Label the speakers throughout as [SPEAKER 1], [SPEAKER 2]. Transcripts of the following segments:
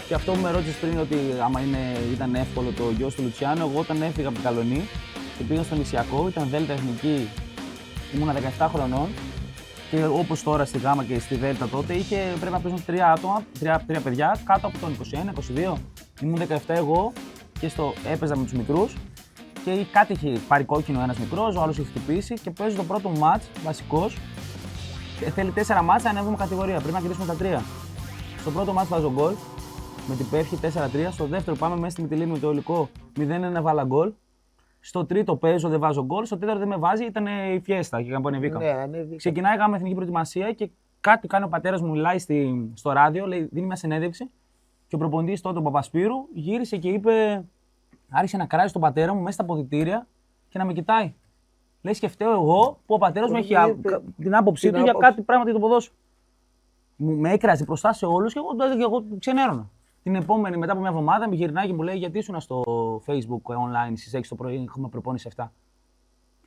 [SPEAKER 1] Και αυτό που με ρώτησε πριν, ότι άμα ήταν εύκολο το γιος του Λουτσιάνο, εγώ όταν έφυγα από την Καλονή και πήγα στο νησιακό, ήταν Δέλτα Εθνική, ήμουνα 17 χρονών. Και όπως τώρα στη Γάμα και στη Δέλτα τότε, πρέπει να παίζουν 3 παιδιά κάτω από τον 21-22. Ήμουν 17 εγώ και έπαιζα με τους μικρούς. Και κάτι είχε πάρει κόκκινο ένας μικρός, ο άλλος είχε χτυπήσει και παίζει το πρώτο μάτς βασικός. Θέλει 4 μάτς να ανέβουμε κατηγορία. Πρέπει να κερδίσουμε τα 3. Στο πρώτο μάτς βάζω γκολ με την Πεύχη 4-3. Στο δεύτερο πάμε μέσα στη Μυτιλήνη με το Υλικό 0-1 βάλα γκολ. Στο τρίτο παίζω, δεν βάζω γκολ. Στο τέταρτο δεν με βάζει, ήταν η φιέστα και ανεβήκα. Ναι, ξεκινάει, κάνουμε εθνική προετοιμασία και κάτι κάνει ο πατέρας μου, μιλάει στο ράδιο, δίνει μια συνέντευξη. Και ο προπονητής τότε, ο Παπασπύρου, γύρισε και είπε. Άρχισε να κράζει τον πατέρα μου μέσα στα αποδυτήρια και να με κοιτάει. Λέει, σκεφτέω εγώ που ο πατέρας μου έχει την άποψή του για κάτι πράγματα για το ποδόσφαιρο. Με έκραζε μπροστά σε όλους και εγώ ξενέρωνα. Την επόμενη, μετά από μια εβδομάδα, με γυρνάει και μου λέει: γιατί ήσουν στο Facebook online στις 6 το πρωί, έχουμε προπόνηση 7.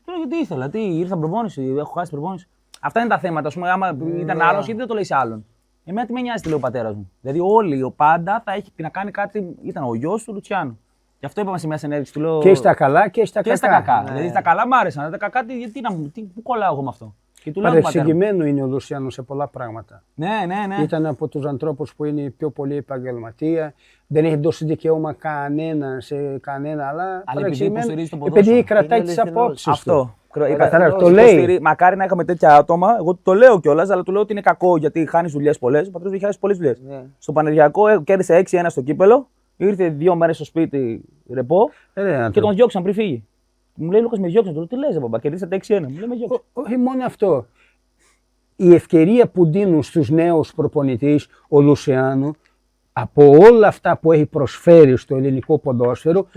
[SPEAKER 1] Και λέω: γιατί ήθελα, ήρθα προπόνηση, έχω χάσει προπόνηση. Αυτά είναι τα θέματα. Α πούμε, άμα ήταν άλλος, γιατί δεν το λέει σε άλλον. Εμένα τι με νοιάζει, τι λέει ο πατέρας μου. Δηλαδή, όλοι, πάντα θα έχει να κάνει κάτι. Ήταν ο γιος του Λουτσιάνου. Γι' αυτό είπαμε σε μια συνέντευξη του λέω.
[SPEAKER 2] Και στα καλά και στα κακά.
[SPEAKER 1] Και στα κακά. Δηλαδή στα καλά μ' άρεσαν. Τα κακά, πού κολλάω εγώ με αυτό.
[SPEAKER 2] Παρεξηγημένο είναι ο Λουσιάνο σε πολλά πράγματα.
[SPEAKER 1] Ναι.
[SPEAKER 2] Ήταν από τους ανθρώπους που είναι πιο πολύ επαγγελματία. Δεν έχει δώσει δικαίωμα κανένα σε κανένα, αλλά επειδή κρατάει τις απόψεις.
[SPEAKER 1] Αυτό.
[SPEAKER 2] Το λέει.
[SPEAKER 1] Μακάρι να είχαμε τέτοια άτομα. Εγώ το λέω κιόλας, αλλά του λέω ότι είναι κακό γιατί χάνει δουλειές πολλές. Ο πατέρας μου έχει χάσει πολλές δουλειές. Στο Πανεργειακό κέρδισε 6-1 στο κύπελο. Ήρθε 2 μέρες στο σπίτι ρεπό και τον διώξαν πριν φύγει. Μου λέει: Λούκας, με διώξαν. Του λέω: τι λες, μπαμπά, κερδίσατε 6-1. Μου λέει: με διώξαν.
[SPEAKER 2] Όχι μόνο αυτό. Η ευκαιρία που δίνουν στους νέους προπονητές ο Λουσιάνο από όλα αυτά που έχει προσφέρει στο ελληνικό ποδόσφαιρο,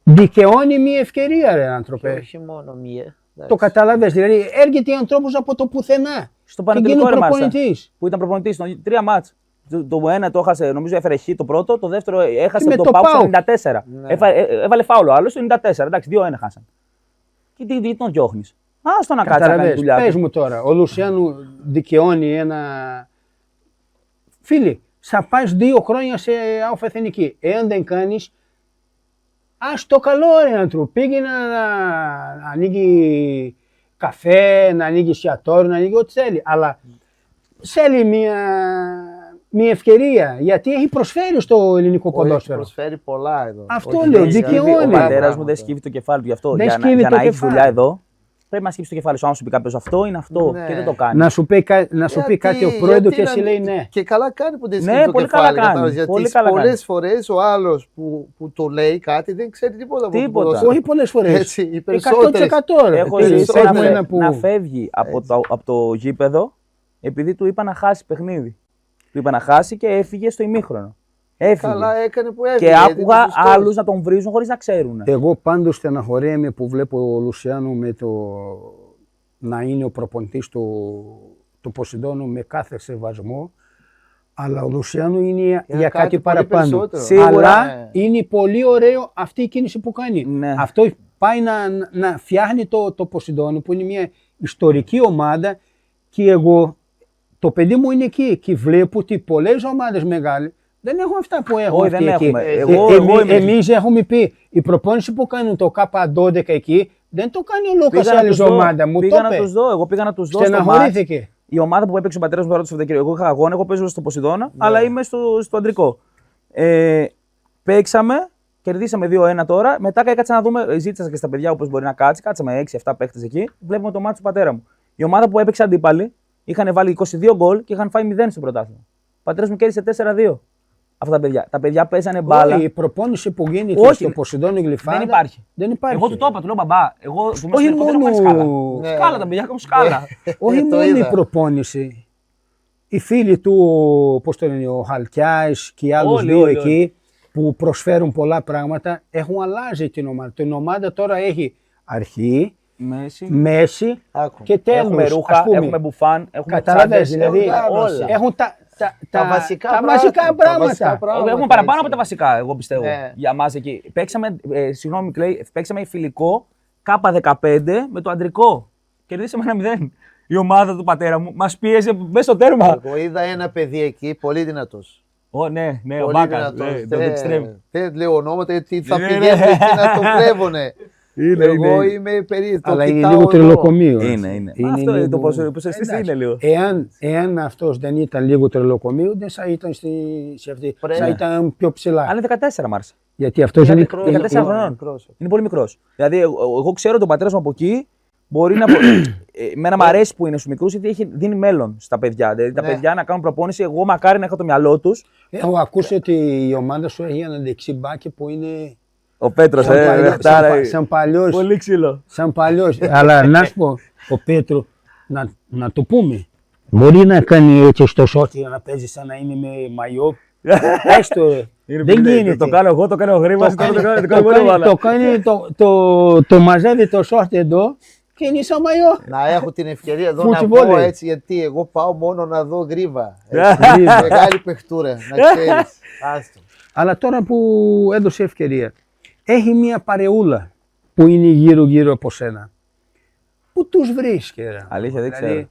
[SPEAKER 2] δικαιώνει μια ευκαιρία, ρε άνθρωπε.
[SPEAKER 3] Όχι μόνο μία.
[SPEAKER 2] Το καταλαβαίνεις. Δηλαδή, έρχεται άνθρωπος από το πουθενά.
[SPEAKER 1] Στο Πανετολικό που ήταν προπονητής, 3 μάτς. Το ένα το έχασε, νομίζω έφερε χ το πρώτο, το δεύτερο έχασε με το ΠΑΟΚ στο 94. Ναι. Έβαλε φάουλο άλλο στο 94, εντάξει, 2-1 χάσαν. Και τι τον διώχνεις. Άστο να κάτσει να κάνει δουλειά.
[SPEAKER 2] Πες μου τώρα, ο Λουσιάνου δικαιώνει ένα. Φίλοι, θα πας 2 χρόνια σε ΑΟΦ Εθνική. Εάν δεν κάνεις, ας το καλό ρε άνθρωπο. Πήγαινε να ανοίγει καφέ, να ανοίγει εστιατόριο, να ανοίγει ό,τι θέλει. Αλλά θέλει μια ευκαιρία, γιατί έχει προσφέρει στο ελληνικό ποδόσφαιρο.
[SPEAKER 3] Έχει προσφέρει πολλά εδώ.
[SPEAKER 2] Αυτό λέω, δικαιώνει.
[SPEAKER 1] Ο πατέρας μου δεν σκύβει το κεφάλι του γι' αυτό. Για να έχει δουλειά εδώ, πρέπει να σκύψει το κεφάλι σου. Αν σου πει κάποιος αυτό είναι αυτό και δεν το κάνει.
[SPEAKER 2] Να σου πει κάτι ο πρόεδρος και εσύ λέει ναι.
[SPEAKER 3] Και καλά κάνει που δεν σκύβει το κεφάλι. Γιατί πολλές φορές ο άλλος που το λέει κάτι δεν ξέρει τίποτα από το ποδόσφαιρο.
[SPEAKER 2] Όχι πολλές φορές.
[SPEAKER 3] 100%.
[SPEAKER 1] Έχω ζήσει να φεύγει από το γήπεδο επειδή του είπα να χάσει παιχνίδι. Του είπα να χάσει και έφυγε στο ημίχρονο.
[SPEAKER 3] Καλά έκανε που έφυγε.
[SPEAKER 1] Και άκουγα άλλους να τον βρίζουν χωρίς να ξέρουν.
[SPEAKER 2] Εγώ πάντως στεναχωρέμαι που βλέπω ο Λουσιάνο με να είναι ο προπονητής του Ποσειδώνου με κάθε σεβασμό. Αλλά ο Λουσιάνο είναι για κάτι παραπάνω. Αλλά είναι πολύ ωραίο αυτή η κίνηση που κάνει.
[SPEAKER 1] Ναι.
[SPEAKER 2] Αυτό πάει να φτιάχνει το Ποσειδώνου που είναι μια ιστορική ομάδα και εγώ. Το παιδί μου είναι εκεί και βλέπω ότι πολλές ομάδες μεγάλες δεν έχουν αυτά που έχουν.
[SPEAKER 1] Όχι, δεν έχουμε.
[SPEAKER 2] Εμείς έχουμε πει η προπόνηση που κάνουν το K12 εκεί δεν το κάνει ο Λούκας άλλη ομάδα. Μου
[SPEAKER 1] πήγα να τους δω. Εγώ πήγα να τους δω.
[SPEAKER 2] Στεναχωρήθηκε.
[SPEAKER 1] Η ομάδα που έπαιξε ο πατέρας μου τώρα το Σαββατοκύριακο. Εγώ είχα αγώνα, εγώ παίζω στο Ποσειδώνα, αλλά είμαι στο αντρικό. Παίξαμε, κερδίσαμε 2-1 τώρα. Μετά κάτσα να δούμε, ζήτησα και στα παιδιά όπως μπορεί να κάτσει. Κάτσαμε 6-7 παίχτες εκεί. Βλέπουμε το μάτι του πατέρα μου. Η ομάδα που έπαιξε αντίπαλη. Είχαν βάλει 22 γκολ και είχαν φάει 0 στο πρωτάθλημα. Ο πατέρας μου κέρδισε 4-2. Αυτά τα παιδιά. Τα παιδιά παίζανε μπάλα.
[SPEAKER 2] Η προπόνηση που γίνεται στο Ποσειδώνη Γλυφάδα
[SPEAKER 1] δεν υπάρχει. Εγώ του το είπα, του λέω μπαμπά. Εγώ του
[SPEAKER 2] όχι μόνο
[SPEAKER 1] σκάλα. Σκάλα τα παιδιά, έχουν σκάλα.
[SPEAKER 2] Όχι μόνο η προπόνηση. Οι φίλοι του, πώς το λένε, ο Χαλκιάης και οι άλλους δύο εκεί που προσφέρουν πολλά πράγματα έχουν αλλάζει την ομάδα. Την ομάδα τώρα έχει αρχή. Μέση και τέλος.
[SPEAKER 1] Έχουμε ρούχα, έχουμε μπουφάν, έχουμε
[SPEAKER 2] τσάντες, δηλαδή έχουν τα βασικά πράγματα.
[SPEAKER 1] Έχουμε παραπάνω από τα βασικά, εγώ πιστεύω, για μας εκεί. Παίξαμε φιλικό K15 με το αντρικό. Κερδίσαμε 1-0. Η ομάδα του πατέρα μου μας πίεζε μέσα στο τέρμα.
[SPEAKER 3] Εγώ είδα ένα παιδί εκεί, πολύ δυνατός.
[SPEAKER 1] Ναι, ο Μπάκας.
[SPEAKER 3] Δεν λέω ονόματα γιατί θα πηγαίνουν εκεί να το κλέβουνε. Εγώ είμαι περίεργο.
[SPEAKER 2] Αλλά είναι λίγο τρελοκομείο.
[SPEAKER 1] Είναι. Αυτό το προσεστής είναι λίγο.
[SPEAKER 2] Εάν αυτός δεν ήταν λίγο τρελοκομείο, δεν θα ήταν σε αυτή. Θα ήταν πιο ψηλά.
[SPEAKER 1] Αλλά είναι 14 Μάρς.
[SPEAKER 2] Γιατί αυτός είναι
[SPEAKER 1] 14 χρονών. Είναι πολύ μικρός. Δηλαδή, εγώ ξέρω τον πατέρα μου από εκεί. Μπορεί να. Εμένα μου αρέσει που είναι στους μικρούς, γιατί δίνει μέλλον στα παιδιά. Δηλαδή τα παιδιά να κάνουν προπόνηση. Εγώ μακάρι να έχω το μυαλό τους.
[SPEAKER 2] Έχω ακούσει ότι η ομάδα σου έχει έναν δεξιμπάκι που είναι.
[SPEAKER 1] Ο Πέτρος,
[SPEAKER 2] σαν παλιός.
[SPEAKER 1] Πολύ ξύλο.
[SPEAKER 2] Σαν παλιός. Αλλά να σου πω, ο Πέτρο, να το πούμε. Μπορεί να κάνει έτσι στο σώτη να παίζει σαν να είναι με μαγιό. Έστω. Δεν γίνεται.
[SPEAKER 1] Το κάνω εγώ, το κάνω ο Γρήβας.
[SPEAKER 2] Το μαζεύει το σώτη εδώ και είναι σαν μαγιό.
[SPEAKER 3] Να έχω την ευκαιρία εδώ να πω έτσι, γιατί εγώ πάω μόνο να δω Γρήβα. Μεγάλη παιχτούρα, να ξέρεις.
[SPEAKER 2] Αλλά τώρα που έδωσε ευκαιρία, έχει μια παρεούλα που είναι γύρω από σένα. Πού τους βρίσκει, ρε?
[SPEAKER 1] Αλήθεια, δεν ξέρω.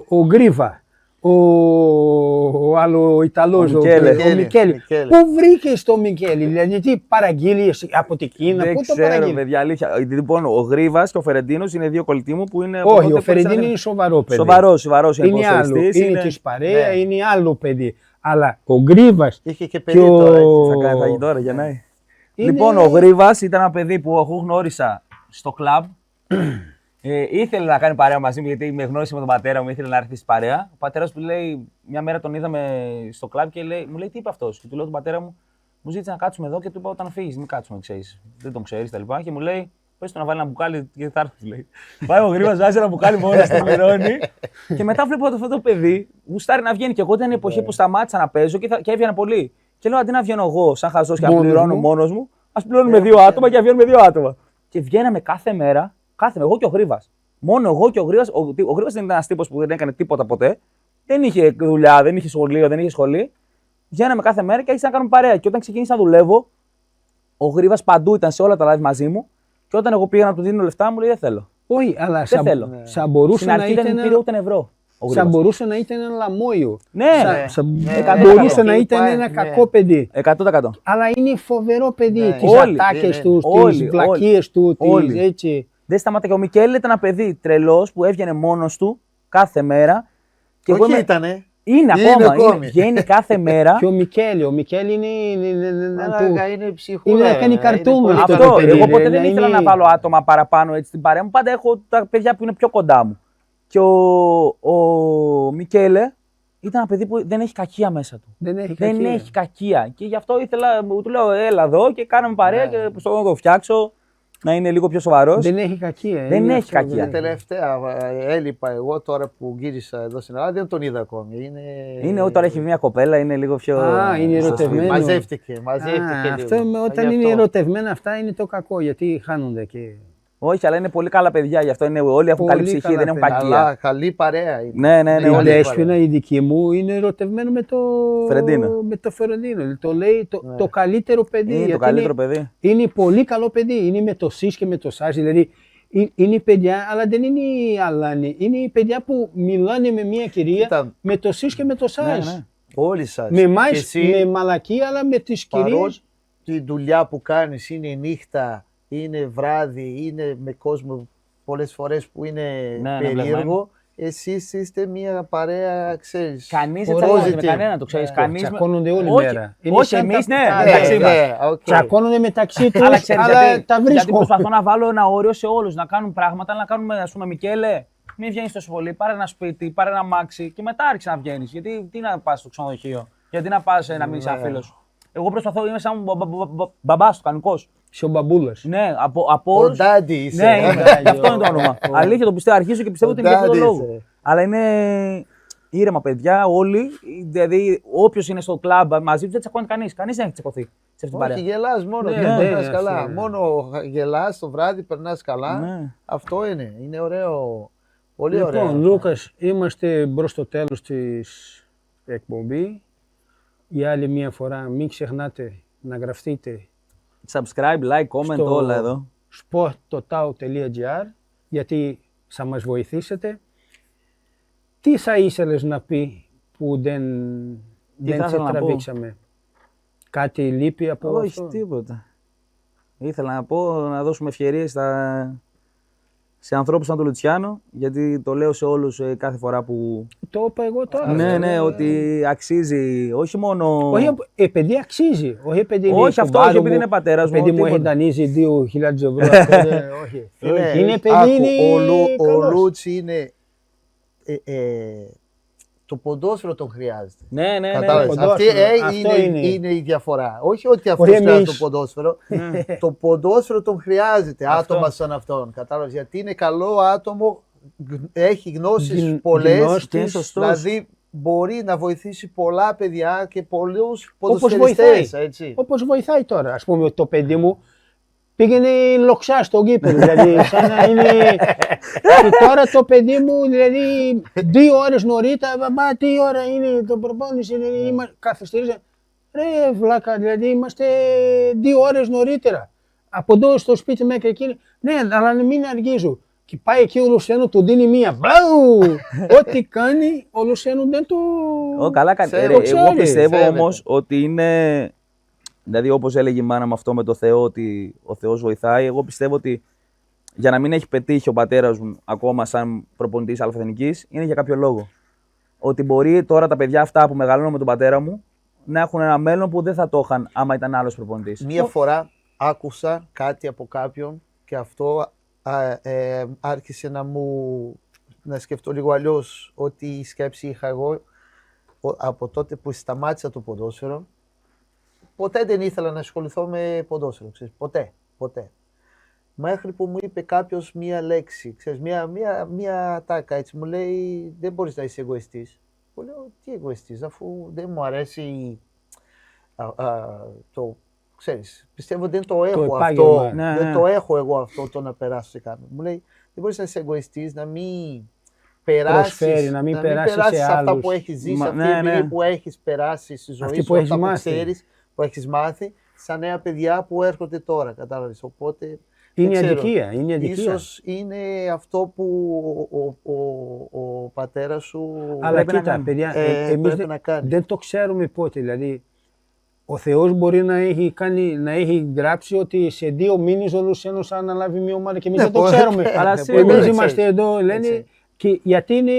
[SPEAKER 2] Ο Γκρίβα, ο άλλο Ιταλός, ο Μικέλη. Πού βρήκες το Μικέλη, δηλαδή τι παραγγείλεις από την Κίνα, πού το παραγγείλεις?
[SPEAKER 1] Δεν ξέρω, παιδιά, αλήθεια. Λοιπόν, ο Γρήβας και ο Φερεντίνος είναι δύο κολλητοί μου που είναι.
[SPEAKER 2] Όχι, ο Φερεντίνο είναι σοβαρό παιδί.
[SPEAKER 1] Σοβαρός είναι
[SPEAKER 2] άλλο, είναι της παρέα, είναι άλλο παιδί. Αλλά ο Γκρίβας.
[SPEAKER 3] Είχε και παιδί τώρα.
[SPEAKER 1] Θα γίνει τώρα, γεννάει. Λοιπόν, ο Γρήβας ήταν ένα παιδί που εγώ γνώρισα στο κλαμπ. Ήθελε να κάνει παρέα μαζί μου, γιατί με γνώρισε με τον πατέρα μου, ήθελε να έρθει στην παρέα. Ο πατέρας του λέει, μια μέρα τον είδαμε στο κλαμπ και μου λέει, τι είπε αυτός? Και του λέω τον πατέρα μου, μου ζήτησε να κάτσουμε εδώ και του είπα, όταν φύγεις, μην κάτσουμε, ξέρεις. Δεν τον ξέρεις, τα λοιπά. Και μου λέει, πες του να βάλει ένα μπουκάλι και θα έρθει, λέει. Πάει ο Γρήβας, βάζει ένα μπουκάλι μόνος, το πληρώνει. Και μετά βλέπω αυτό το παιδί, γουστάρει να βγαίνει. Και εγώ ήταν η εποχή που σταμάτησα να παίζω και έβγαινα πολύ. Και λέω, αντί να βγαίνω εγώ, σαν χαζός και να πληρώνω μόνος μου, ας πληρώνουμε δύο άτομα και να βγαίνουμε δύο άτομα. Και βγαίναμε κάθε μέρα, εγώ και ο Γρήβας. Μόνο εγώ και ο Γρήβας. Ο Γρήβας δεν ήταν ένας τύπος που δεν έκανε τίποτα ποτέ. Δεν είχε δουλειά, δεν είχε σχολείο, δεν είχε σχολή. Βγαίναμε κάθε μέρα και άρχισα να κάνουμε παρέα. Και όταν ξεκίνησα να δουλεύω, ο Γρήβας παντού ήταν σε όλα τα live μαζί μου. Και όταν εγώ πήγα να του δίνω λεφτά, μου λέει δεν θέλω.
[SPEAKER 2] Όχι, αλλά
[SPEAKER 1] θα μπορούσε να ήταν. Δεν πήρε ούτε ευρώ.
[SPEAKER 2] Θα μπορούσε να ήταν ένα λαμόγιο.
[SPEAKER 1] Ναι,
[SPEAKER 2] θα μπορούσε να ήταν ένα κακό παιδί.
[SPEAKER 1] 100%.
[SPEAKER 2] Αλλά είναι φοβερό παιδί. Τις ατάκες του, τις βλακίες του, έτσι.
[SPEAKER 1] Δεν σταματά. Και ο Μικέλη ήταν ένα παιδί τρελός που έβγαινε μόνος του κάθε μέρα.
[SPEAKER 3] Και όχι ήτανε.
[SPEAKER 1] Είναι ακόμα. Βγαίνει κάθε μέρα.
[SPEAKER 2] Και ο Μικέλη
[SPEAKER 3] είναι ψυχούλα.
[SPEAKER 2] Είναι να κάνει καρτούν.
[SPEAKER 1] Αυτό. Εγώ ποτέ δεν ήθελα να βάλω άτομα παραπάνω έτσι στην παρέα μου. Πάντα έχω τα παιδιά που είναι πιο κοντά μου. Και ο Μικέλε ήταν ένα παιδί που δεν έχει κακία μέσα του. Δεν έχει κακία. Και γι' αυτό του λέω έλα εδώ και κάναμε παρέα και προσπαθώ να το φτιάξω. Να είναι λίγο πιο σοβαρός.
[SPEAKER 2] Δεν έχει κακία.
[SPEAKER 1] Δεν έχει κακία.
[SPEAKER 3] Τελευταία έλειπα εγώ τώρα που γύρισα εδώ στην Ελλάδα, δεν τον είδα ακόμη.
[SPEAKER 1] Είναι τώρα έχει μια κοπέλα, είναι λίγο πιο.
[SPEAKER 2] Είναι ερωτευμένο.
[SPEAKER 3] Μαζεύτηκε.
[SPEAKER 2] Όταν είναι ερωτευμένα αυτά είναι το κακό, γιατί χάνονται και.
[SPEAKER 1] Όχι, αλλά είναι πολύ καλά παιδιά, γι' αυτό όλοι έχουν καλή ψυχή, δεν έχουν κακία.
[SPEAKER 3] Καλή παρέα είναι.
[SPEAKER 1] Ναι.
[SPEAKER 2] Η Δέσποινα, η δική μου, είναι ερωτευμένη με το Φερεντίνο. Το λέει το καλύτερο παιδί.
[SPEAKER 1] Είναι το καλύτερο παιδί.
[SPEAKER 2] Είναι πολύ καλό παιδί. Είναι με το ΣΥΣ και με το ΣΑΣ. Δηλαδή είναι παιδιά, αλλά δεν είναι αλάνι. Είναι παιδιά που μιλάνε με μια κυρία με το ΣΥΣ και με το ΣΑΣ.
[SPEAKER 3] Όλοι σας.
[SPEAKER 2] Με εμάς, με μαλακία, αλλά με τις κυρίες.
[SPEAKER 3] Τη δουλειά που κάνεις είναι νύχτα. Είναι βράδυ, είναι με κόσμο πολλές φορές που είναι περίεργο. Εσείς είστε μια παρέα, ξέρεις.
[SPEAKER 1] Κανείς δεν τσακώνεται με κανένα, το ξέρεις.
[SPEAKER 2] Τσακώνονται όλη μέρα.
[SPEAKER 1] Όχι, εμείς ναι.
[SPEAKER 2] Τσακώνονται μεταξύ τους,
[SPEAKER 1] αλλά
[SPEAKER 2] τα βρίσκω.
[SPEAKER 1] Γιατί προσπαθώ να βάλω ένα όριο σε όλους, να κάνουν πράγματα, να κάνουμε, ας πούμε, Μικέλε, μην βγαίνεις τόσο πολύ, πάρε ένα σπίτι, πάρε ένα αμάξι και μετά άρχισε να βγαίνεις. Γιατί τι να πας στο ξενοδοχείο, γιατί να πας να μείνεις σαν φίλος. Εγώ προσπαθώ, είμαι σαν μπαμπάς του, κανονικός.
[SPEAKER 2] Είσαι ο μπαμπούλας.
[SPEAKER 1] Ναι, από όλους.
[SPEAKER 3] Ο Ντάντι είσαι.
[SPEAKER 1] Ναι, αυτό είναι το όνομα. Αλήθεια, το πιστεύω, αρχίζω και πιστεύω ότι είναι για αυτόν τον λόγο. Αλλά είναι ήρεμα παιδιά, όλοι. Δηλαδή, όποιος είναι στο κλαμπ μαζί του δεν τσακώνει κανείς. Κανείς δεν έχει τσακωθεί σε αυτή την παρέα.
[SPEAKER 3] Όχι, γελάς μόνο. Περνάς καλά. Μόνο γελάς το βράδυ, περνάς καλά. Αυτό είναι. Είναι ωραίο. Πολύ ωραίο.
[SPEAKER 2] Λοιπόν, Λούκας, είμαστε προς το τέλος της εκπομπής. Για άλλη μια φορά, μην ξεχνάτε να γραφτείτε
[SPEAKER 1] subscribe, like, comment, όλα εδώ.
[SPEAKER 2] sporttotao.gr, γιατί θα μας βοηθήσετε. Τι θα ήθελες να πει που δεν σε τραβήξαμε. Κάτι λείπει από αυτό?
[SPEAKER 1] Όχι, τίποτα. Ήθελα να πω, να δώσουμε ευκαιρίες σε ανθρώπους σαν τον Λουτσιάνο, γιατί το λέω σε όλους κάθε φορά που...
[SPEAKER 2] Το είπα εγώ τώρα.
[SPEAKER 1] Ναι, ότι αξίζει, όχι μόνο...
[SPEAKER 2] Όχι, επειδή αξίζει. Όχι, επειδή είναι
[SPEAKER 1] όχι αυτό, όχι επειδή είναι πατέρας μου.
[SPEAKER 2] Επειδή μου έχει δανείζει 2.000 ευρώ. Όχι. Είναι παιδί,
[SPEAKER 3] ο Λούτσι είναι... Το ποδόσφαιρο τον χρειάζεται.
[SPEAKER 1] Ναι.
[SPEAKER 3] Αυτή είναι η διαφορά. Όχι ότι αυτό χρειάζεται το ποδόσφαιρο. Το ποδόσφαιρο τον χρειάζεται άτομα σαν αυτόν. Κατάλαβες, γιατί είναι καλό άτομο, έχει γνώσεις πολλές. Δηλαδή μπορεί να βοηθήσει πολλά παιδιά και πολλούς ποδοσφαιριστές.
[SPEAKER 2] Όπως βοηθάει τώρα. Ας πούμε το παιδί μου πήγαινε λοξά στο γήπεδο, δηλαδή σαν να είναι... Και τώρα το παιδί μου, δηλαδή 2 ώρες νωρίτερα, μπαμπά, τι ώρα είναι το προπόνηση, καθυστερήσα. Ρε βλάκα, δηλαδή είμαστε 2 ώρες νωρίτερα. Από εδώ στο σπίτι μέχρι εκείνη, ναι, αλλά μην αργήσω. Και πάει εκεί ο Λουσένο, του δίνει μία, μπλαου! Ό,τι κάνει, ο Λουσένο δεν το...
[SPEAKER 1] Καλά κάνει. Εγώ πιστεύω όμως ότι είναι... Δηλαδή, όπως έλεγε η μάνα μου αυτό με το Θεό, ότι ο Θεός βοηθάει, εγώ πιστεύω ότι για να μην έχει πετύχει ο πατέρας μου ακόμα σαν προπονητής αλφαεθνικής, είναι για κάποιο λόγο. Ότι μπορεί τώρα τα παιδιά αυτά που μεγαλώνουν με τον πατέρα μου να έχουν ένα μέλλον που δεν θα το είχαν άμα ήταν άλλος προπονητής.
[SPEAKER 3] Μία φορά άκουσα κάτι από κάποιον και αυτό άρχισε να σκεφτώ λίγο αλλιώς, ότι η σκέψη είχα εγώ από τότε που σταμάτησα το ποδόσφαιρο. Ποτέ δεν ήθελα να ασχοληθώ με ποδόσφαιρο, ξέρεις, ποτέ. Μέχρι που μου είπε κάποιος μία λέξη, ξέρεις, μία τάκα, έτσι, μου λέει, δεν μπορείς να είσαι εγωιστής. Μου λέω, τι εγωιστής, αφού δεν μου αρέσει το, ξέρεις, πιστεύω δεν το έχω αυτό, δεν το έχω εγώ αυτό το να περάσω σε κάποιον. Μου λέει, δεν μπορείς να είσαι εγωιστής, να μην περάσεις,
[SPEAKER 2] να μην περάσεις σε
[SPEAKER 3] αυτά
[SPEAKER 2] άλλους.
[SPEAKER 3] που έχεις ζήσει, αυτή η εμπειρία που έχεις περάσει στη ζωή σου, αυτά που ξέρεις, που έχεις μάθει, σαν νέα παιδιά που έρχονται τώρα, κατάλαβες. Οπότε,
[SPEAKER 2] είναι αδικία, είναι αδικία.
[SPEAKER 3] Ίσως είναι αυτό που ο πατέρας σου
[SPEAKER 2] αλλά κοίτα, παιδιά, εμείς δεν το ξέρουμε πότε. Δηλαδή, ο Θεός μπορεί να έχει γράψει ότι σε 2 μήνες ο Λουσένος θα αναλάβει μια ομάδα και εμείς δεν το ξέρουμε. Εμείς είμαστε εδώ, λένε, και γιατί είναι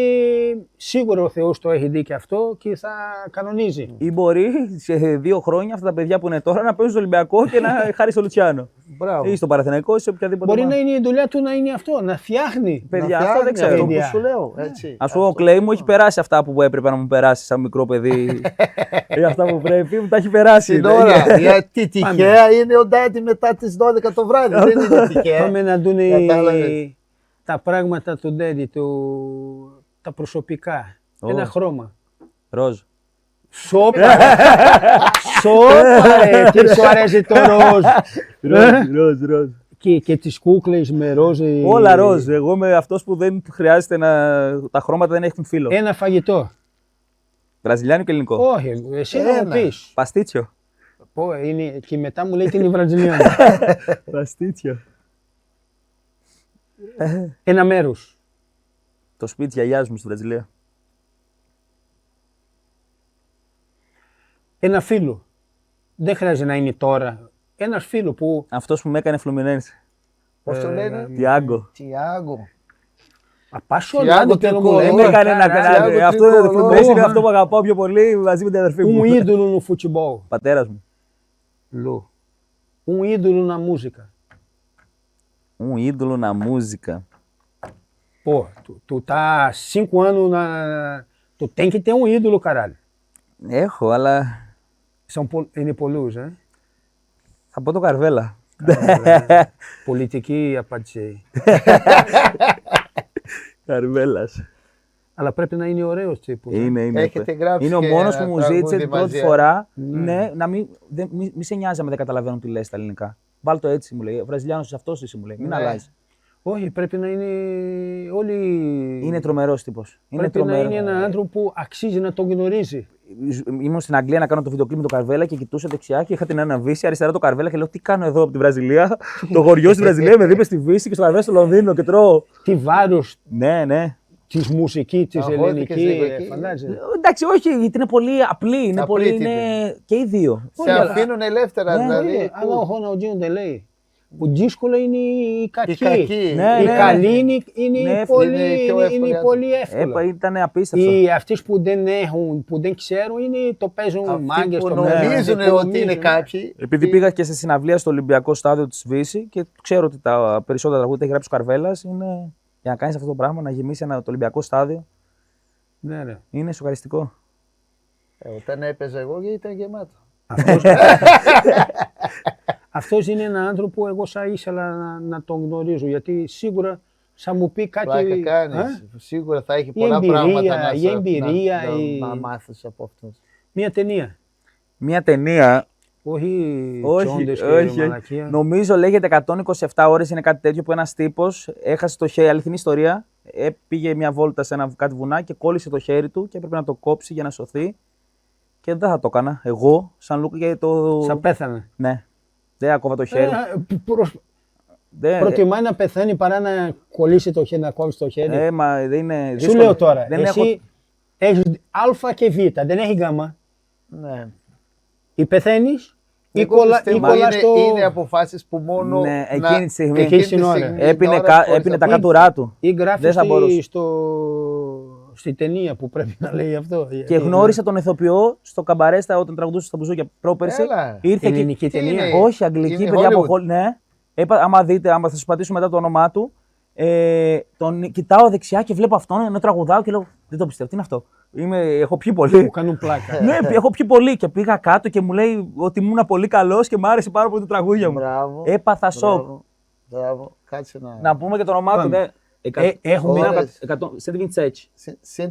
[SPEAKER 2] σίγουρο ο Θεός το έχει δει και αυτό και θα κανονίζει.
[SPEAKER 1] Ή μπορεί σε 2 χρόνια αυτά τα παιδιά που είναι τώρα να παίζουν στο Ολυμπιακό και να χάρη στο Λουτσιάνο.
[SPEAKER 3] Μπράβο.
[SPEAKER 1] Ή στο Παναθηναϊκό ή σε οποιαδήποτε.
[SPEAKER 2] Μπορεί να είναι η δουλειά του να είναι αυτό, να φτιάχνει.
[SPEAKER 1] Παιδιά, αυτό δεν ξέρω.
[SPEAKER 3] Αυτό που σου λέω.
[SPEAKER 1] Ας πούμε, ο Κλέη μου έχει περάσει αυτά που έπρεπε να μου περάσει σαν μικρό παιδί. Ή αυτά που πρέπει, μου τα έχει περάσει.
[SPEAKER 3] Τώρα, γιατί τυχαία είναι ο Ντάντι μετά τις 12 το βράδυ. Δεν είναι τυχαία.
[SPEAKER 2] Πάμε να δουν τα πράγματα του Ντάντι, τα προσωπικά. Ένα χρώμα.
[SPEAKER 1] Ροζ.
[SPEAKER 2] Σόπα! Σόπα! Τι σου αρέσει το ροζ!
[SPEAKER 1] Ροζ.
[SPEAKER 2] Και τις κούκλες με ροζ.
[SPEAKER 1] Όλα ροζ. Εγώ είμαι αυτός που δεν χρειάζεται τα χρώματα δεν έχουν φύλλο.
[SPEAKER 2] Ένα φαγητό.
[SPEAKER 1] Βραζιλιάνικο και ελληνικό.
[SPEAKER 2] Όχι, εσύ θα μου πεις.
[SPEAKER 1] Παστίτσιο.
[SPEAKER 2] Και μετά μου λέει τι είναι βραζιλιάνικο.
[SPEAKER 1] Παστίτσιο.
[SPEAKER 2] Ένα μέρος.
[SPEAKER 1] Το σπίτι της γιαγιάς μου στη Βραζιλία.
[SPEAKER 2] Ένα φίλο. Δεν χρειάζεται να είναι τώρα. Ένας φίλο που...
[SPEAKER 1] Αυτός που με έκανε Φλουμινένση.
[SPEAKER 3] Πώς το λένε?
[SPEAKER 1] Τιάγκο.
[SPEAKER 2] Απασχολάδο και
[SPEAKER 1] μου έκανε να κάνει. Αυτό το Φλουμινένση είναι αυτό που αγαπάω πιο πολύ μαζί με την αδερφή μου.
[SPEAKER 2] Un ídolo no futebol.
[SPEAKER 1] Πατέρας μου.
[SPEAKER 2] Lu. Um ídolo na música.
[SPEAKER 1] Um ídolo na música.
[SPEAKER 2] Pô, tu tá 5 anos na... Tu tem que ter um ídolo, caralho.
[SPEAKER 1] Έχω, αλλά...
[SPEAKER 2] Είναι πολλούς,
[SPEAKER 1] Θα πω το Καρβέλα.
[SPEAKER 2] Πολιτική απάντηση.
[SPEAKER 1] Καρβέλας.
[SPEAKER 2] Αλλά πρέπει να είναι ωραίος τύπος.
[SPEAKER 1] Είναι.
[SPEAKER 3] Έχετε γράψει.
[SPEAKER 1] Είναι ο μόνος που μου ζήτησε την πρώτη φορά να μην σε νοιάζει αν δεν καταλαβαίνω τι λες στα ελληνικά. Βάλ το έτσι, μου λέει. Ο Βραζιλιάνος αυτός είσαι, μου λέει. Μην αλλάζει.
[SPEAKER 2] Όχι, πρέπει να είναι όλοι...
[SPEAKER 1] Είναι τρομερός τύπος.
[SPEAKER 2] Πρέπει να είναι ένα άνθρωπο που αξίζει να τον γνωρίζει.
[SPEAKER 1] Ήμουν στην Αγγλία να κάνω το βίντεο κλιπ με τον Καρβέλα και κοιτούσα δεξιά και είχα την ένα βύση, αριστερά το Καρβέλα και λέω τι κάνω εδώ από τη Βραζιλία. Το χωριό στη Βραζιλία με δίπλα στη Βύση και στο Καρβέλα στο Λονδίνο και τρώω.
[SPEAKER 2] Τι βάρος.
[SPEAKER 1] Ναι.
[SPEAKER 2] της μουσικής της
[SPEAKER 3] Αγχώθηκες λίγο
[SPEAKER 2] ελληνικής,
[SPEAKER 3] εκεί?
[SPEAKER 2] φαντάζεσαι.
[SPEAKER 1] Εντάξει, όχι, γιατί είναι πολύ απλή. Είναι,
[SPEAKER 3] Απλή
[SPEAKER 1] πολύ,
[SPEAKER 3] τύπη.
[SPEAKER 1] είναι και οι δύο.
[SPEAKER 3] Σε αφήνουν ελεύθερα,
[SPEAKER 1] Ναι,
[SPEAKER 3] δηλαδή.
[SPEAKER 2] Αλλά ο Χωναουτζίνο δεν λέει. Που δύσκολο είναι η κακή.
[SPEAKER 3] Η κακή.
[SPEAKER 1] Ναι,
[SPEAKER 2] Η
[SPEAKER 1] ναι.
[SPEAKER 2] καλή είναι
[SPEAKER 1] Ναι,
[SPEAKER 2] πολύ,
[SPEAKER 3] είναι πιο εύκολη
[SPEAKER 2] είναι πολύ εύκολα.
[SPEAKER 1] Ήταν απίστευτο.
[SPEAKER 2] Αυτές που δεν έχουν, που δεν ξέρουν, το παίζουν
[SPEAKER 3] Αυτοί
[SPEAKER 2] μάγκες
[SPEAKER 3] που
[SPEAKER 2] στο
[SPEAKER 3] νομίζουν
[SPEAKER 2] μέλλον.
[SPEAKER 3] ότι είναι κάποιοι.
[SPEAKER 1] Επειδή πήγα και σε συναυλία στο Ολυμπιακό Στάδιο της Βύση και ξέρω ότι τα περισσότερα τραγούδια έχει γράψει ο Καρβέλας, είναι για να κάνεις αυτό το πράγμα, να γεμίσει το Ολυμπιακό Στάδιο,
[SPEAKER 2] Ναι, ναι.
[SPEAKER 1] είναι σοκαριστικό.
[SPEAKER 3] Όταν έπαιζα εγώ ήταν γεμάτο.
[SPEAKER 2] Αυτός είναι ένα άνθρωπο που εγώ θα ήθελα να τον γνωρίζω, γιατί σίγουρα θα μου πει
[SPEAKER 3] Πλάκα
[SPEAKER 2] κάτι.
[SPEAKER 3] κάνεις. Σίγουρα θα έχει
[SPEAKER 2] Η
[SPEAKER 3] πολλά
[SPEAKER 2] εμπειρία,
[SPEAKER 3] πράγματα
[SPEAKER 2] η εμπειρία,
[SPEAKER 3] να μάθεις από αυτούς.
[SPEAKER 2] Μια ταινία.
[SPEAKER 1] Μια ταινία,
[SPEAKER 2] Όχι τσόντες και
[SPEAKER 1] όχι.
[SPEAKER 2] μαλακία.
[SPEAKER 1] Νομίζω λέγεται 127 ώρες, είναι κάτι τέτοιο που ένας τύπος έχασε το χέρι, αληθινή ιστορία, πήγε μια βόλτα σε κάτι βουνά και κόλλησε το χέρι του και έπρεπε να το κόψει για να σωθεί και δεν θα το έκανα εγώ, σαν Λούκα γιατί το...
[SPEAKER 2] Θα πέθανε.
[SPEAKER 1] Ναι, δεν άκοβα το χέρι.
[SPEAKER 2] Προτιμάει να πεθαίνει παρά να κολλήσει το χέρι, να κόβει το χέρι.
[SPEAKER 1] Μα δεν είναι
[SPEAKER 2] Σου
[SPEAKER 1] δύσκολο.
[SPEAKER 2] λέω τώρα,
[SPEAKER 1] Δεν
[SPEAKER 2] εσύ έχεις Α και Β, δεν έχει Γ.
[SPEAKER 3] Ναι.
[SPEAKER 2] Ή πεθαίνεις ή
[SPEAKER 3] Εγώ
[SPEAKER 2] κολλάς
[SPEAKER 3] πιστεύω
[SPEAKER 2] στο...
[SPEAKER 3] είναι αποφάσεις που μόνο
[SPEAKER 1] Ναι, εκείνη τη στιγμή.
[SPEAKER 2] Εκείνη την ώρα.
[SPEAKER 1] Έπινε τα κάτουρά του.
[SPEAKER 2] Ή γράφει
[SPEAKER 1] Δεν θα μπορούσε.
[SPEAKER 2] στη ταινία που πρέπει να λέει αυτό.
[SPEAKER 1] Και γνώρισα τον ηθοποιό στο καμπαρέστα όταν τραγουδούσε στα μπουζούκια πρόπερση.
[SPEAKER 3] Έλα.
[SPEAKER 1] Ήρθε
[SPEAKER 2] Ελληνική
[SPEAKER 3] Τι
[SPEAKER 2] ταινία.
[SPEAKER 3] είναι?
[SPEAKER 1] Όχι, αγγλική,
[SPEAKER 3] Είναι
[SPEAKER 1] παιδιά από
[SPEAKER 3] Hollywood.
[SPEAKER 1] Hollywood. Ναι. Άμα δείτε, άμα θα σου πατήσω μετά το όνομά του, τον κοιτάω δεξιά και βλέπω αυτόν ενώ τραγουδάω και λέω: δεν το πιστεύω, τι είναι αυτό. Έχω πιει πολύ.
[SPEAKER 2] Που κάνουν πλάκα.
[SPEAKER 1] Ναι, έχω πιει πολύ και πήγα κάτω και μου λέει ότι ήμουν πολύ καλός και μου άρεσε πάρα πολύ το τραγούδια μου.
[SPEAKER 3] Μπράβο.
[SPEAKER 1] Έπαθα σοκ.
[SPEAKER 3] Μπράβο. Κάτσε να...
[SPEAKER 1] Να πούμε και το όνομά του.
[SPEAKER 2] Πάμε.
[SPEAKER 1] Ναι.
[SPEAKER 2] Έχουμε
[SPEAKER 3] Ώρες.
[SPEAKER 1] 127.
[SPEAKER 3] 127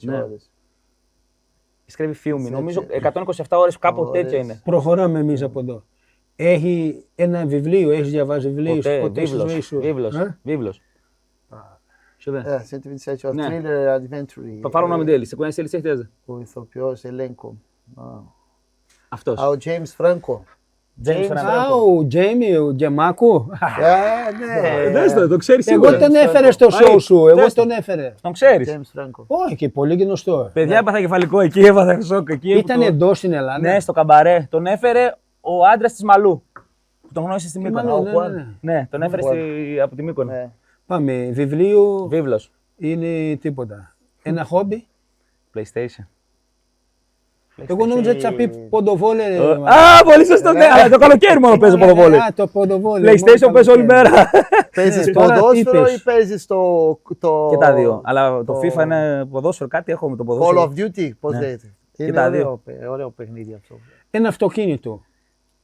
[SPEAKER 1] Ναι.
[SPEAKER 3] ώρες.
[SPEAKER 1] Σκρέβει φίουμι. Νομίζω 127 ώρες κάπου
[SPEAKER 3] Ώρες.
[SPEAKER 1] τέτοιο είναι.
[SPEAKER 2] Προχωράμε εμείς από εδώ. Έχει ένα βιβλίο, έχεις διαβάσει βιβλίο ποτέ στη ζωή σου.
[SPEAKER 1] Βίβλος. Deixa eu ver.
[SPEAKER 3] 127 ώρες.
[SPEAKER 1] Ναι.
[SPEAKER 3] Thriller Adventure.
[SPEAKER 1] Θα πάρω ο nome dele. Você conhece ele, certeza?
[SPEAKER 3] Ο ηθοποιός Ελέγκο.
[SPEAKER 1] Αυτός.
[SPEAKER 3] Ο James Franco.
[SPEAKER 1] James Franco.
[SPEAKER 2] Α, ο Τζέιμι, ο Τζεμάκου.
[SPEAKER 3] Ναι.
[SPEAKER 1] Δες το ξέρεις
[SPEAKER 2] Εγώ
[SPEAKER 1] σίγουρα.
[SPEAKER 2] τον έφερε στο show
[SPEAKER 1] Άι,
[SPEAKER 2] σου, εγώ
[SPEAKER 1] δες το.
[SPEAKER 2] τον έφερε.
[SPEAKER 1] Τον ξέρεις.
[SPEAKER 3] James Franco.
[SPEAKER 2] Όχι, και πολύ γνωστό.
[SPEAKER 1] Παιδιά, έπαθα κεφαλικό εκεί, έπαθα σοκ εκεί.
[SPEAKER 2] Ήταν εντός στην Ελλάδα.
[SPEAKER 1] Ναι, στο καμπαρέ. Τον έφερε ο άντρας της Μαλού. Που τον γνώρισε στη Μύκονο.
[SPEAKER 2] Μαλού, ναι,
[SPEAKER 1] Ο Juan.
[SPEAKER 2] ναι.
[SPEAKER 1] Ναι, τον έφερε από τη Μύκονο.
[SPEAKER 3] Ναι.
[SPEAKER 2] Πάμε, βιβλίο
[SPEAKER 1] Βίβλος.
[SPEAKER 2] είναι τίποτα. Ένα χόμπι.
[SPEAKER 1] PlayStation.
[SPEAKER 2] Εγώ νόμιζα ότι θα πει ποντοβόλε.
[SPEAKER 1] Α, πολύ σωστό, ναι, αλλά το καλοκαίρι μόνο παίζω ποδοβόλι.
[SPEAKER 2] Α, το ποντοβόλε.
[SPEAKER 1] PlayStation παίζω όλη μέρα.
[SPEAKER 3] Παίζεις
[SPEAKER 2] τώρα τι
[SPEAKER 3] ποδόσφαιρο
[SPEAKER 2] είπες?
[SPEAKER 3] ή παίζεις το...
[SPEAKER 1] Και τα δύο. Αλλά το FIFA είναι ποδόσφαιρο, κάτι έχω με το
[SPEAKER 3] Call
[SPEAKER 1] ποδόσφαιρο.
[SPEAKER 3] of Duty, πώς
[SPEAKER 1] Ναι.
[SPEAKER 3] λέγεται.
[SPEAKER 1] Και
[SPEAKER 3] Είναι
[SPEAKER 1] τα δύο.
[SPEAKER 3] ωραίο παιχνίδι αυτό.
[SPEAKER 2] Ένα αυτοκίνητο.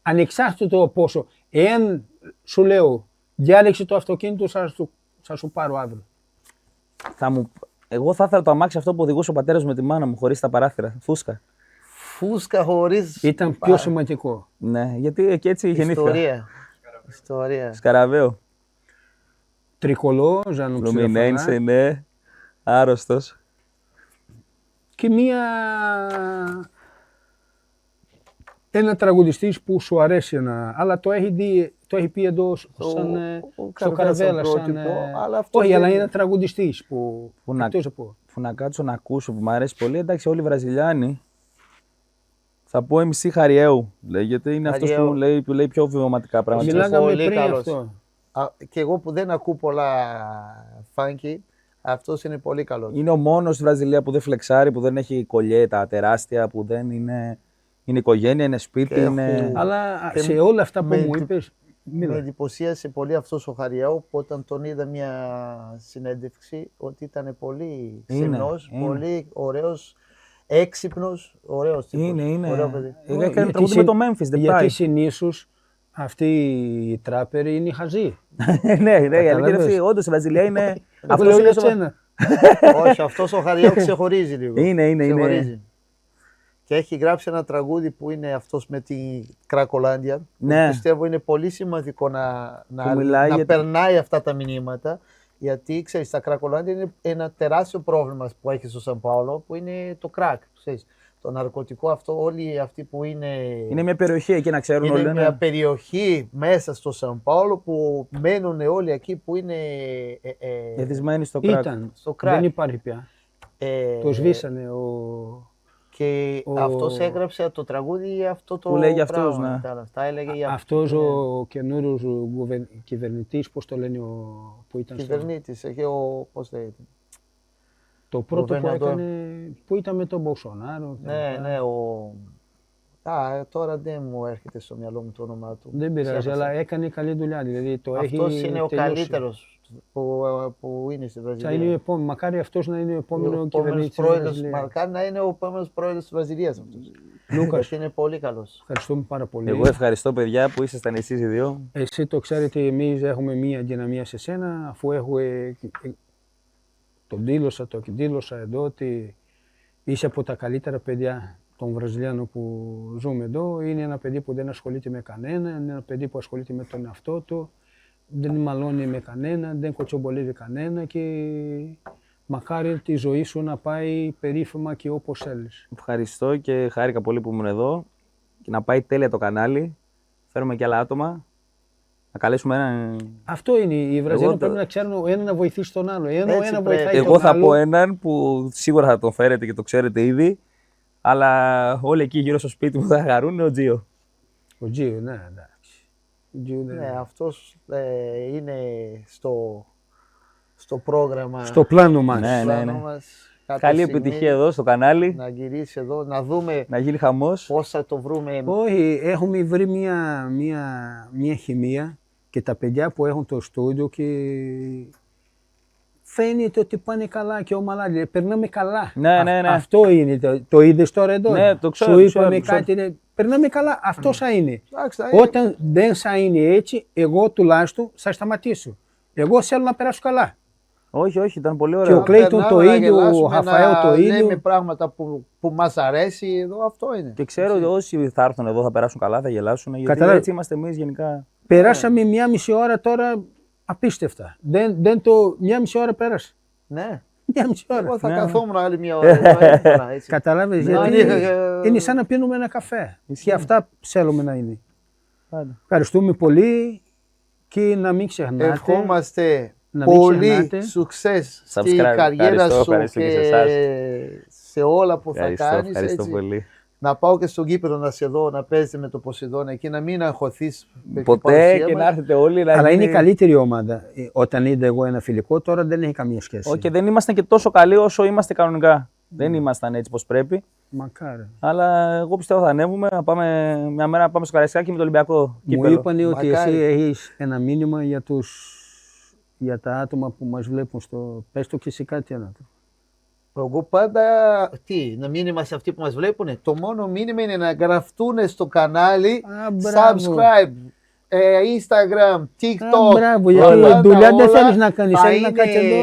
[SPEAKER 2] Ανεξάρτητο πόσο. Εάν σου λέω, διάλεξε το αυτοκίνητο, θα σου πάρω αύριο.
[SPEAKER 1] Εγώ θα ήθελα το αμάξι αυτό που οδηγούσε ο πατέρας με τη μάνα μου χωρίς τα παράθυρα. Φούσκα.
[SPEAKER 3] Φούσκα χωρίς
[SPEAKER 2] Ήταν πιο σημαντικό.
[SPEAKER 1] Ναι, γιατί και έτσι γεννήθηκα.
[SPEAKER 3] Ιστορία.
[SPEAKER 1] Σκαραβαίο.
[SPEAKER 2] Τρικολό, Ζανου
[SPEAKER 1] Λουμινένσε, ναι. Άρρωστος.
[SPEAKER 2] Και ένα τραγουδιστής που σου αρέσει αλλά το έχει πει εδώ στο Καραβέλα σαν... Όχι, αλλά είναι ένα τραγουδιστής που εκτός από...
[SPEAKER 1] Που να κάτσω να ακούσω που μου αρέσει πολύ. Εντάξει, όλοι οι Βραζιλιάνοι. Θα πω MC Χαριέου. Λέγεται, είναι αυτός που λέει πιο βιωματικά πράγματα.
[SPEAKER 2] Μιλάγαμε
[SPEAKER 3] Πολύ
[SPEAKER 2] πριν
[SPEAKER 3] καλός.
[SPEAKER 2] αυτό.
[SPEAKER 3] Και εγώ που δεν ακούω πολλά funky, αυτός είναι πολύ καλός.
[SPEAKER 1] Είναι ο μόνος στη Βραζιλία που δεν φλεξάρει, που δεν έχει κολλιέτα τεράστια, που δεν είναι. Είναι οικογένεια, είναι σπίτι. Είναι...
[SPEAKER 2] Αλλά σε όλα αυτά που μου είπες.
[SPEAKER 3] Με εντυπωσίασε πολύ αυτός ο Χαριάου που όταν τον είδα μια συνέντευξη ότι ήταν πολύ ξενός, πολύ ωραίος, έξυπνος, ωραίος τύπος.
[SPEAKER 1] Είναι.
[SPEAKER 3] Ωραίο παιδί.
[SPEAKER 1] Έκανε τραγούδι με το Memphis, δεν
[SPEAKER 2] Γιατί
[SPEAKER 1] πάει.
[SPEAKER 2] συνήθως αυτοί οι τράπεροι είναι χαζοί.
[SPEAKER 1] Ναι, η αλήθεια είναι αυτή. Όντως η Βραζιλία είναι.
[SPEAKER 2] Αυτό λέω για σένα.
[SPEAKER 3] Όχι, αυτός ο Χαριάου ξεχωρίζει λίγο.
[SPEAKER 1] Είναι.
[SPEAKER 3] Ξεχωρίζει. Και έχει γράψει ένα τραγούδι που είναι αυτός με την Κρακολάντια.
[SPEAKER 1] Ναι.
[SPEAKER 3] Πιστεύω είναι πολύ σημαντικό να περνάει αυτά τα μηνύματα. Γιατί ξέρεις, τα Κρακολάντια είναι ένα τεράστιο πρόβλημα που έχει στο Σαν Πάολο που είναι το κρακ. Ξέρεις. το ναρκωτικό αυτό, όλοι αυτοί που είναι.
[SPEAKER 1] Είναι μια περιοχή εκεί να ξέρουν όλοι.
[SPEAKER 3] Είναι μια περιοχή μέσα στο Σαν Πάολο που μένουν όλοι εκεί που είναι.
[SPEAKER 1] Εθισμένοι στο κράκ.
[SPEAKER 3] Στο κράκ.
[SPEAKER 2] Δεν υπάρχει πια. Το σβήσανε.
[SPEAKER 3] Και αυτός έγραψε το τραγούδι αυτό το
[SPEAKER 1] που λέγει αυτός,
[SPEAKER 3] πράγμα.
[SPEAKER 1] ναι.
[SPEAKER 3] Αυτά έλεγε
[SPEAKER 2] αυτός ο καινούριος κυβερνητής, πώς το λένε, που ήταν
[SPEAKER 3] κυβερνήτης, πώς λέγεται.
[SPEAKER 2] Το πρώτο που έκανε, που ήταν με τον Μπολσονάρο.
[SPEAKER 3] Ναι, τώρα δεν μου έρχεται στο μυαλό μου το όνομά του.
[SPEAKER 2] Δεν πειράζει, αλλά έκανε καλή δουλειά. Δηλαδή,
[SPEAKER 3] αυτός είναι ο καλύτερος που είναι στη Βραζιλία.
[SPEAKER 2] Θα είναι ο επόμενος, μακάρι αυτός να είναι ο επόμενος κυβερνήτης.
[SPEAKER 3] Μακάρι να είναι ο επόμενος πρόεδρος της Βραζιλίας.
[SPEAKER 2] Λούκας,
[SPEAKER 3] είναι πολύ καλός.
[SPEAKER 2] Ευχαριστούμε πάρα πολύ.
[SPEAKER 1] Εγώ ευχαριστώ, παιδιά, που ήσασταν εσείς οι δύο.
[SPEAKER 2] Εσύ το ξέρετε, εμείς έχουμε μία δυναμία σε σένα, αφού έχουμε. Το δήλωσα εδώ ότι είσαι από τα καλύτερα παιδιά των Βραζιλιάνων που ζούμε εδώ. Είναι ένα παιδί που δεν ασχολείται με κανένα, είναι ένα παιδί που ασχολείται με τον εαυτό του, δεν μαλώνει με κανένα, δεν κοτσομπολεύει κανένα και μακάρι τη ζωή σου να πάει περίφημα και όπως θέλεις.
[SPEAKER 1] Ευχαριστώ και χάρηκα πολύ που ήμουν εδώ και να πάει τέλεια το κανάλι. Φέρουμε και άλλα άτομα. Να καλέσουμε έναν.
[SPEAKER 2] Αυτό είναι. Οι Βραζιλιάνοι πρέπει να ξέρουν ο ένα να βοηθήσει τον άλλο.
[SPEAKER 1] Εγώ θα πω έναν που σίγουρα θα τον φέρετε και το ξέρετε ήδη. Αλλά όλοι εκεί γύρω στο σπίτι μου θα χαρούν, είναι ο Τζίο.
[SPEAKER 2] Ο Τζίο, ναι, εντάξει.
[SPEAKER 3] Ναι, αυτός είναι στο πρόγραμμα.
[SPEAKER 2] Στο πλάνο μας.
[SPEAKER 1] Ναι. Καλή επιτυχία εδώ στο κανάλι.
[SPEAKER 3] Να γυρίσει εδώ, να δούμε.
[SPEAKER 1] Να γίνει χαμός.
[SPEAKER 3] Πώς θα το βρούμε.
[SPEAKER 2] Όχι, έχουμε βρει μια χημεία και τα παιδιά που έχουν το στούντιο και φαίνεται ότι πάνε καλά και ομαλά. Περνάμε καλά.
[SPEAKER 1] Ναι.
[SPEAKER 2] Αυτό είναι. Το είδες τώρα εδώ.
[SPEAKER 1] Ναι, το ξέρω.
[SPEAKER 2] Σου είπαμε κάτι. Περνάμε καλά. Αυτό θα είναι. Όταν δεν θα είναι έτσι, εγώ τουλάχιστον θα σταματήσω. Εγώ θέλω να περάσω καλά.
[SPEAKER 1] Όχι, ήταν πολύ ωραίο.
[SPEAKER 2] Και ο Κλέιτον το ίδιο, ο Χαφαέλ το ίδιο.
[SPEAKER 3] Λέμε πράγματα που μας αρέσει εδώ, αυτό είναι.
[SPEAKER 1] Και ξέρω ότι όσοι θα έρθουν εδώ θα περάσουν καλά, θα γελάσουν. Γιατί έτσι είμαστε εμείς γενικά.
[SPEAKER 2] Περάσαμε μία μισή ώρα τώρα απίστευτα. Μία μισή ώρα πέρασε.
[SPEAKER 3] Ναι.
[SPEAKER 2] Μία μισή ώρα.
[SPEAKER 3] Εγώ θα καθόμουν άλλη μια ώρα.
[SPEAKER 2] Καταλάβες, γιατί είναι σαν να πίνουμε ένα καφέ. Και αυτά θέλουμε να είναι. Ευχαριστούμε πολύ και να μην ξεχνάτε.
[SPEAKER 3] Ευχόμαστε πολύ success στην καριέρα σου και σε όλα που θα κάνεις.
[SPEAKER 1] Ευχαριστώ πολύ.
[SPEAKER 3] Να πάω και στον Κύπρο να σε δω, να παίζετε με το Ποσειδώνα εκεί, να μην αγχωθείς
[SPEAKER 1] ποτέ και να έρθετε όλοι.
[SPEAKER 2] Αλλά είναι η καλύτερη ομάδα. Όταν είδα εγώ ένα φιλικό, τώρα δεν έχει καμία σχέση.
[SPEAKER 1] Όχι, δεν ήμασταν και τόσο καλοί όσο είμαστε κανονικά. Δεν ήμασταν έτσι πως πρέπει.
[SPEAKER 2] Μακάρι.
[SPEAKER 1] Αλλά εγώ πιστεύω θα ανέβουμε. Μια μέρα να πάμε στο Καραϊσκάκι με το Ολυμπιακό κύπελλο.
[SPEAKER 2] Μου είπαν ότι εσύ έχεις ένα μήνυμα για τα άτομα που μας βλέπουν στο. Πες το και εσύ κάτι ένα.
[SPEAKER 3] Εγώ πάντα, να μήνυμα σε αυτοί που μας βλέπουν. Το μόνο μήνυμα είναι να γραφτούν στο κανάλι, subscribe, Instagram, TikTok.
[SPEAKER 2] Μπράβο, γιατί δουλειά δεν θέλεις να κάνεις, θέλεις να κάτσεις εδώ.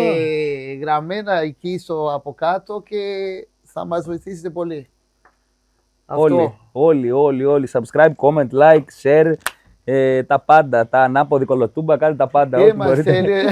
[SPEAKER 3] Γραμμένα εκεί από κάτω και θα μας βοηθήσετε πολύ.
[SPEAKER 1] Όλοι, subscribe, comment, like, share. Τα πάντα, τα ανάποδη κολοτούμπα, κάντε τα πάντα.
[SPEAKER 3] Ό,τι μπορείτε.